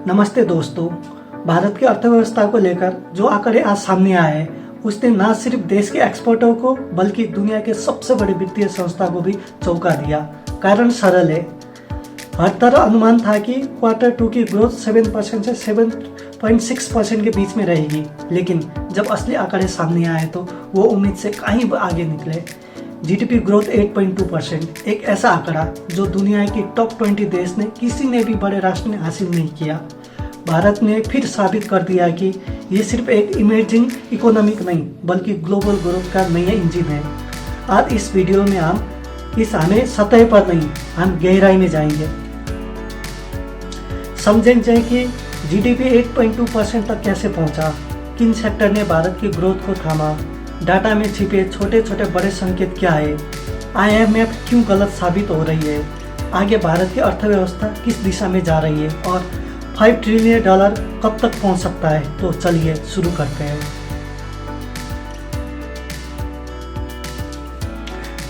नमस्ते दोस्तों। भारत की अर्थव्यवस्था को लेकर जो आंकड़े आज सामने आए हैं उसने न सिर्फ देश के एक्सपोर्टरों को बल्कि दुनिया के सबसे बड़े वित्तीय संस्था को भी चौंका दिया। कारण सरल है, हर तरह अनुमान था कि Q2 की ग्रोथ 7% से 7.6% के बीच में रहेगी, लेकिन जब असली आंकड़े सामने आए तो वो उम्मीद से कहीं आगे निकले। जीडीपी ग्रोथ 8.2%, एक ऐसा आंकड़ा जो दुनिया की टॉप 20 देश ने किसी ने भी बड़े राष्ट्र ने हासिल नहीं किया। भारत ने फिर साबित कर दिया कि ये सिर्फ एक इमर्जिंग इकोनॉमिक नहीं बल्कि ग्लोबल ग्रोथ का नया इंजन है। आज इस वीडियो में हम हमें सतह पर नहीं, हम गहराई में जाएंगे। समझेंगे कि जीडीपी 8.2% तक कैसे पहुंचा, किन सेक्टर ने भारत की ग्रोथ को थामा, डाटा में छिपे छोटे छोटे बड़े संकेत क्या है, IMF क्यों गलत साबित हो रही है, आगे भारत की अर्थव्यवस्था किस दिशा में जा रही है और $5 ट्रिलियन कब तक पहुंच सकता है। तो चलिए शुरू करते हैं।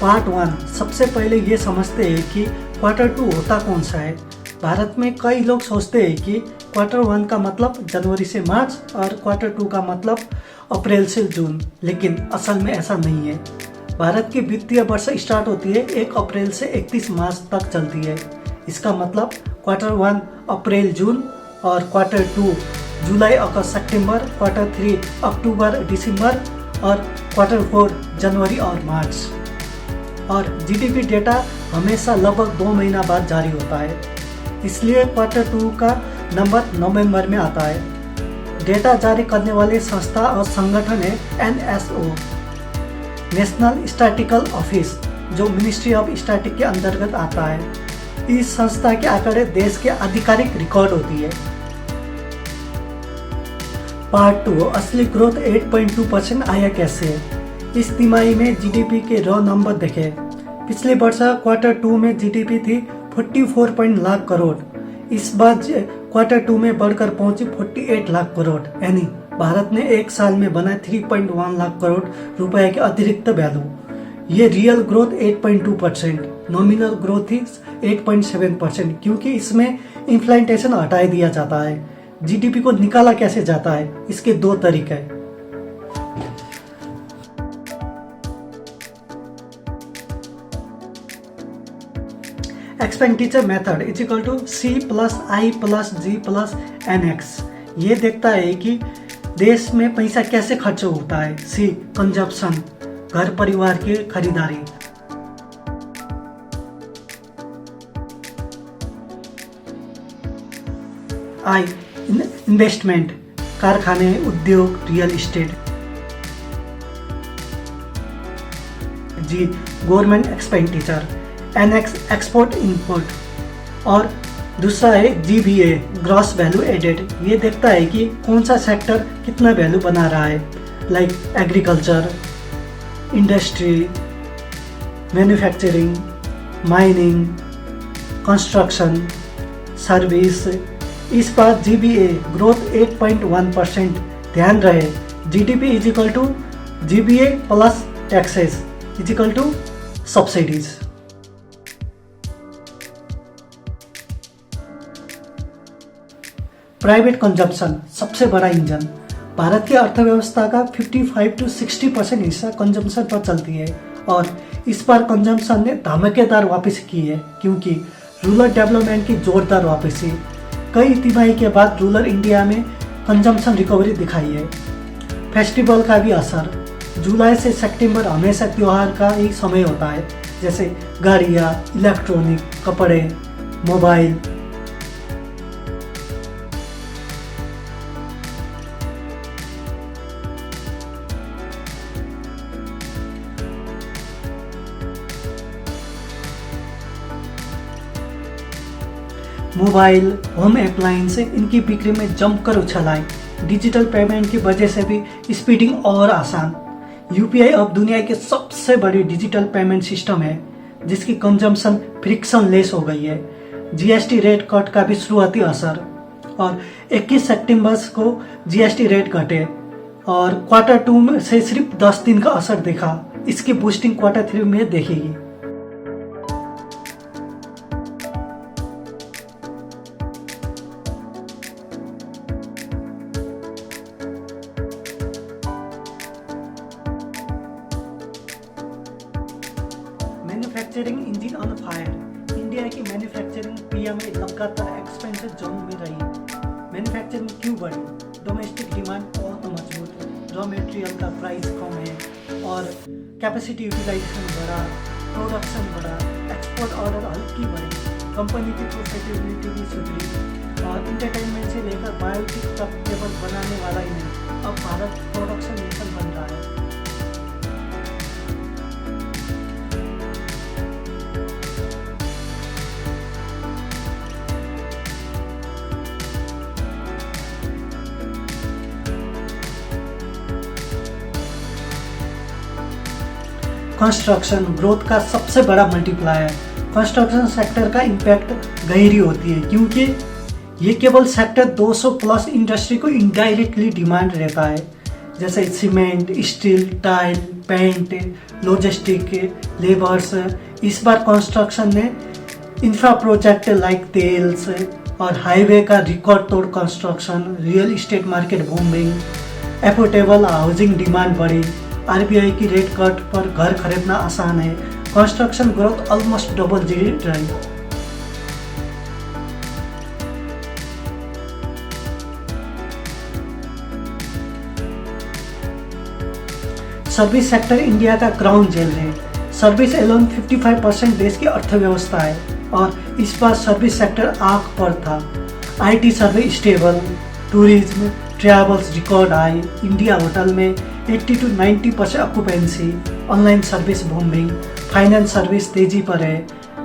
पार्ट 1। सबसे पहले ये समझते हैं कि Q2 होता कौन सा है। भारत में कई लोग सोचते हैं कि Q1 का मतलब जनवरी से मार्च और Q2 का मतलब अप्रैल से जून, लेकिन असल में ऐसा नहीं है। भारत की वित्तीय वर्ष स्टार्ट होती है 1 अप्रैल से 31 मार्च तक चलती है। इसका मतलब Q1 अप्रैल जून और Q2 जुलाई अगस्त सितंबर, Q3 अक्टूबर दिसंबर और Q4 जनवरी और मार्च। और जीडीपी डेटा हमेशा लगभग 2 महीना बाद जारी होता है, इसलिए Q2 का नंबर नवंबर में आता है। डेटा जारी करने वाले संस्था और संगठन है NSO, नेशनल स्टैटिस्टिकल ऑफिस, जो मिनिस्ट्री ऑफ स्टैटिस्टिक्स के अंतर्गत आता है। इस संस्था के आंकड़े देश के आधिकारिक रिकॉर्ड होती है। पार्ट 2। असली ग्रोथ 8.2% आया कैसे। इस तिमाही में जीडीपी के रॉ नंबर देखें। पिछले वर्ष Q2 में जीडीपी थी 44 लाख करोड़। इस बार Q2 में बढ़कर पहुंची 48 लाख करोड़, यानी भारत ने एक साल में बनाए 3.1 लाख करोड़ रुपए के अतिरिक्त वैल्यू। ये रियल ग्रोथ 8.2%, नॉमिनल ग्रोथ थी 8.7%, क्योंकि इसमें इन्फ्लेशन हटा दिया जाता है। जीडीपी को निकाला कैसे जाता है, इसके 2 तरीके हैं। एक्सपेंडिचर मेथड C+I+G+NX ये देखता है कि देश में पैसा कैसे खर्च होता है। C कंजप्शन, घर परिवार की खरीदारी। I इन्वेस्टमेंट, कारखाने, उद्योग, real estate. G government expenditure. NX export import. और दूसरा है GVA ग्रॉस वैल्यू एडेड। ये देखता है कि कौन सा सेक्टर कितना वैल्यू बना रहा है, like agriculture, industry, manufacturing, mining, construction, service. इस बार GVA ग्रोथ 8.1%। ध्यान रहे GDP is equal to GVA plus taxes is equal to subsidies. Private consumption सबसे बड़ा इंजन। भारत की अर्थव्यवस्था का 55 से 60% हिस्सा कंजम्पशन पर चलती है और इस बार कंजम्पशन ने धमाकेदार वापसी की है, क्योंकि रूरल डेवलपमेंट की जोरदार वापसी। कई तिमाही के बाद रूरल इंडिया में कंजम्पशन रिकवरी दिखाई है। फेस्टिवल का भी असर। जुलाई से सितंबर हमेशा त्योहार का ही समय होता है, जैसे गाड़ियाँ, इलेक्ट्रॉनिक, कपड़े, मोबाइल। मोबाइल, होम अप्लायंस इनकी बिक्री में जमकर उछाल आई। डिजिटल पेमेंट की वजह से भी स्पीडिंग और आसान। यूपीआई अब दुनिया के सबसे बड़ी डिजिटल पेमेंट सिस्टम है, जिसकी कंजम्पशन फ्रिक्शन लेस हो गई है। जीएसटी रेट कट का भी शुरुआती असर, और 21 सितंबर को जीएसटी रेट घटे और Q2 से सिर्फ 10 दिन का असर देखा। इसकी बूस्टिंग Q3 में देखेगी। Manufacturing engine on fire. India की मैन्युफैक्चरिंग पीएमए लगातार एक्सपेंशन जोन में रही। मैन्युफैक्चरिंग क्यों बढ़ी? डोमेस्टिक डिमांड बहुत मजबूत, रॉ मटेरियल का प्राइस कम है और कैपेसिटी यूटिलाइजेशन बढ़ा, प्रोडक्शन बढ़ा, एक्सपोर्ट ऑर्डर हल्की बढ़ी, कंपनी की प्रॉफिटेबिलिटी भी सुधरी और इंटरटेनमेंट से लेकर बायोटिक तक केवल बनाने वाला ही नहीं, अब भारत प्रोडक्शन नेशन बन रहा है। कंस्ट्रक्शन ग्रोथ का सबसे बड़ा मल्टीप्लायर। कंस्ट्रक्शन सेक्टर का इम्पैक्ट गहरी होती है क्योंकि ये केवल सेक्टर 200 प्लस इंडस्ट्री को इनडायरेक्टली डिमांड रहता है, जैसे cement, steel, tile, paint, logistic, labours. इस बार कंस्ट्रक्शन ने इंफ्रा प्रोजेक्ट लाइक तेल्स और हाईवे का रिकॉर्ड तोड़ construction, real estate market booming, affordable housing demand बढ़ी, आरबीआई की रेट कट पर घर खरीदना आसान है। Construction growth almost double digit रही। सर्विस सेक्टर इंडिया का क्राउन जेल है। सर्विस एलोन 55% देश की अर्थव्यवस्था है और इस बार सर्विस सेक्टर आंख पर था। IT service stable, tourism, travels record high, India hotel में 80 to 90% occupancy, online service booming, finance service तेजी पर है,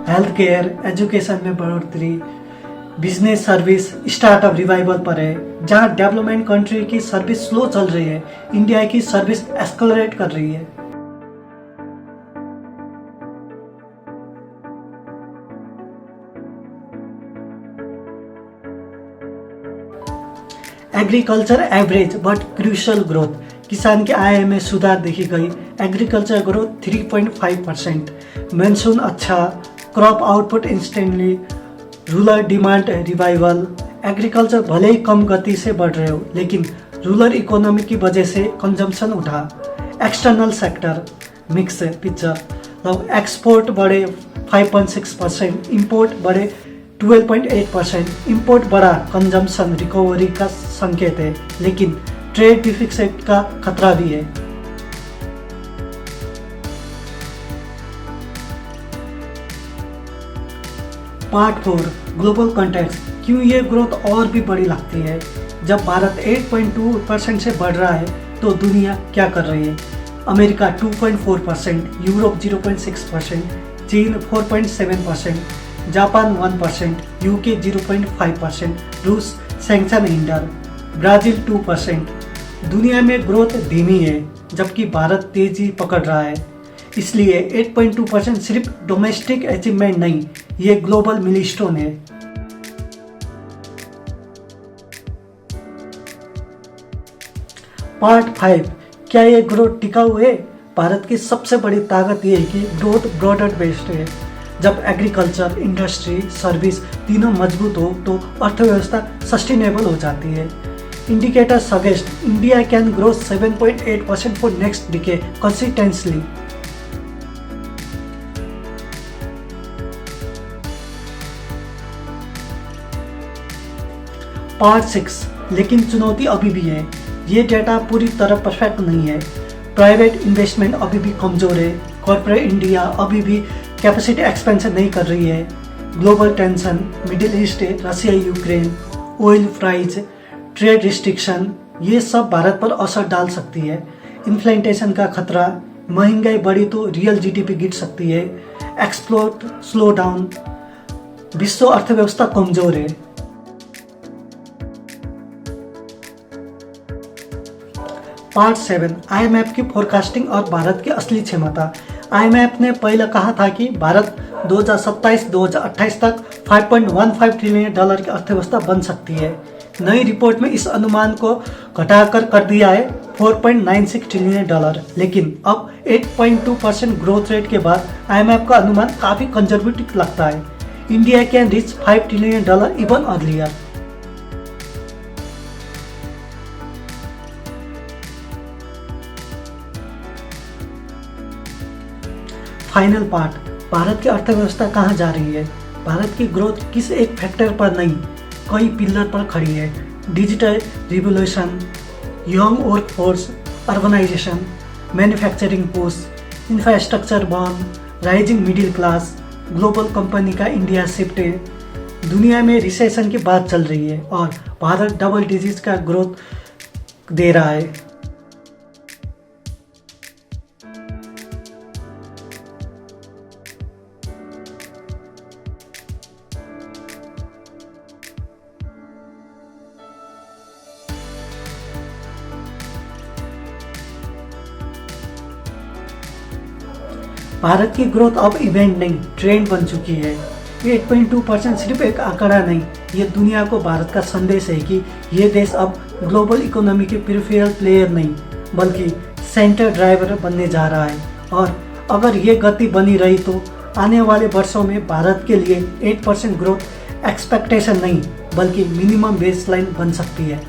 हेल्थ केयर, एजुकेशन में बढ़ोतरी, बिजनेस सर्विस, स्टार्टअप रिवाइवल पर है। जहां डेवलपमेंट कंट्री की सर्विस स्लो चल रही है, इंडिया की सर्विस एक्सेलरेट कर रही है। Agriculture average but crucial growth. किसान के आय में सुधार देखी गई। एग्रीकल्चर ग्रोथ 3.5%, मानसून अच्छा, crop output instantly, rural demand revival. Agriculture भले ही कम गति से बढ़ रहे हो, लेकिन रूरल इकोनॉमी की वजह से कंजम्पशन उठा। External sector mix picture, export बढ़े 5.6%, इंपोर्ट बढ़े 12.8%। इंपोर्ट बढ़ा कंजम्पशन रिकवरी का संकेत है, लेकिन ट्रेड डिफिसिट का खतरा भी है। Part 4 global context. क्यों ये ग्रोथ और भी बड़ी लगती है? जब भारत 8.2% से बढ़ रहा है तो दुनिया क्या कर रही है? अमेरिका 2.4%, यूरोप 0.6%, चीन 4.7%, जापान 1%, यूके 0.5%, रूस सैंक्शन इंडर, ब्राजील 2%। दुनिया में ग्रोथ धीमी है जबकि भारत तेजी पकड़ रहा है। इसलिए 8.2% सिर्फ डोमेस्टिक अचीवमेंट नहीं, ये ग्लोबल मिलस्टोन है। पार्ट 5 क्या ये ग्रोथ टिकाऊ है? भारत की सबसे बड़ी ताकत ये है कि ग्रोथ ब्रॉडर बेस्ड है। जब एग्रीकल्चर, इंडस्ट्री, सर्विस तीनों मजबूत हो तो अर्थव्यवस्था सस्टेनेबल हो जाती है। Indicator suggest India can grow 7.8% for next decade consistently. Part 6 लेकिन चुनौती अभी भी है। ये डेटा पूरी तरह परफेक्ट नहीं है। प्राइवेट इन्वेस्टमेंट अभी भी कमजोर है। कॉर्पोरेट इंडिया अभी भी कैपेसिटी एक्सपेंशन नहीं कर रही है। Global tension, middle east, Russia Ukraine, oil price, trade restriction, ये सब भारत पर असर डाल सकती है। इन्फ्लेशन का खतरा, महंगाई बढ़ी तो रियल जीडीपी गिर सकती है। एक्सपोर्ट स्लो डाउन, विश्व अर्थव्यवस्था कमजोर है। पार्ट 7 आईएमएफ की फोरकास्टिंग और भारत की असली क्षमता। आईएमएफ ने पहले कहा था कि भारत 2027-2028 तक $5.15 ट्रिलियन की अर्थव्यवस्था बन सकती है। नई रिपोर्ट में इस अनुमान को घटाकर कर दिया है $4.96 ट्रिलियन, लेकिन अब 8.2% ग्रोथ रेट के बाद आईएमएफ का अनुमान काफी कंजर्वेटिव लगता है। India can reach $5 trillion even earlier. Final part Bharat की अर्थव्यवस्था कहाँ जा रही है? भारत की ग्रोथ किस एक फैक्टर पर नहीं, कई पिलर पर खड़ी है। Digital revolution, young workforce, urbanisation, manufacturing push, infrastructure burn, rising middle class, global company का इंडिया शिफ्ट। दुनिया में रिसेशन की बात चल रही है और भारत डबल डिजिट का ग्रोथ दे रहा है। भारत की ग्रोथ अब इवेंट नहीं, ट्रेंड बन चुकी है। 8.2% सिर्फ एक आंकड़ा नहीं, ये दुनिया को भारत का संदेश है कि ये देश अब ग्लोबल इकोनॉमी के पेरिफेरल प्लेयर नहीं, बल्कि सेंटर ड्राइवर बनने जा रहा है। और अगर ये गति बनी रही तो आने वाले वर्षों में भारत के लिए 8% ग्रोथ एक्सपेक्टेशन नहीं, बल्कि मिनिमम बेसलाइन बन सकती है।